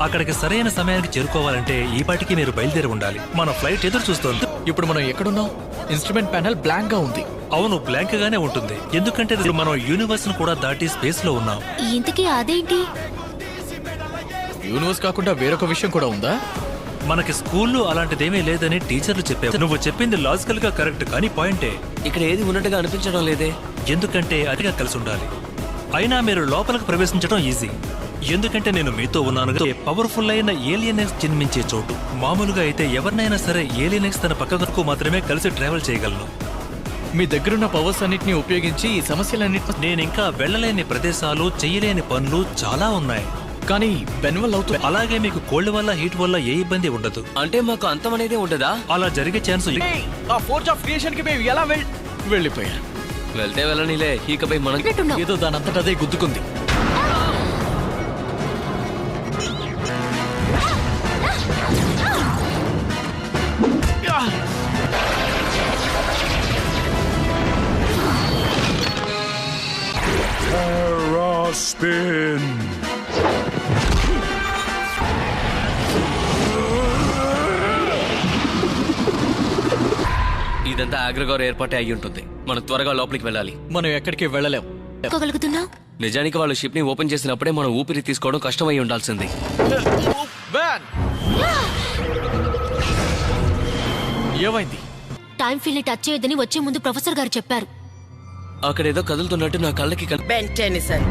అక్కడికి సరైన సమయానికి చేరుకోవాలంటే ఈ పాటికి మీరు బయలుదేరి ఉండాలి. మన ఫ్లైట్ ఎదురు చూస్తోంది. ఇప్పుడు మనం ఎక్కడున్నాం? ఇన్స్ట్రుమెంట్ ప్యానెల్ బ్లాంక్ గా ఉంది. అవును, బ్లాంక్ గానే ఉంటుంది. ఎందుకంటే మనం యూనివర్స్ ను కూడా దాటి స్పేస్ లో ఉన్నాం. ఇంతకీ అదేంటి? యూనివర్స్ కాకుండా వేరొక విషయం కూడా ఉందా? మనకి స్కూల్లో అలాంటిదేమీ లేదని టీచర్లు చెప్పారు. నువ్వు చెప్పింది లాజికల్ గా కరెక్ట్, కానీ పాయింటే ఇక్కడ ఏది ఉన్నట్టుగా అనిపించడం లేదే. ఎందుకంటే అదిగా కలిసి ఉండాలి. అయినా మీరు లోపలికి ప్రవేశించడం ఈజీ, ఎందుకంటే నేను మీతో ఉన్నాను. పవర్ఫుల్ అయిన ఏలియనెక్స్ జన్మించే చోటు. మామూలుగా అయితే ఎవరినైనా సరే ఏలియనెక్స్ తన పక్కకు మాత్రమే కలిసి ట్రావెల్ చేయగలను. మీ దగ్గరున్న పవర్స్ అన్నిటిని ఉపయోగించి ఈ సమస్యలన్నింటినీ నేనింకా వెళ్ళలేని ప్రదేశాలు, చెయ్యలేని పనులు చాలా ఉన్నాయి. కానీ బెన్వల్ అవుతుంది. అలాగే మీకు కోల్డ్ వల్ల, హీట్ వల్ల ఏ ఇబ్బంది ఉండదు. అంటే మాకు అంతం అనేది ఉండదా? అలా జరిగే ఛాన్స్ ఆ ఫోర్స్ ఆఫ్ క్రియేషన్ కి మేము ఎలా వెళ్ళిపోయా? వెళ్తే వెళ్ళనిలే, ఇకపై మనం ఏదో దాని అంతటా అదే గుద్దుకుంది. Spin. ఇదంతా ఆగ్రగోర్ ఏర్పాటే అయి ఉంటుంది. మనం త్వరగా లోపలికి వెళ్ళాలి. మనం ఎక్కడికి వెళ్ళలేం. ఎక్కగలుగుతున్నా? నిజానికి వాళ్ళు షిప్ ని ఓపెన్ చేసినప్పుడే మనం ఊపిరి తీసుకోవడం కష్టమై ఉండాల్సింది. ఏమైంది? టైం ఫీల్ ని టచ్ చేయొద్దని వచ్చే ముందు ప్రొఫెసర్ గారు చెప్పారు. అక్కడేదో కదులుతున్నట్టు నా కళ్ళకి బెన్ టెన్నిసన్,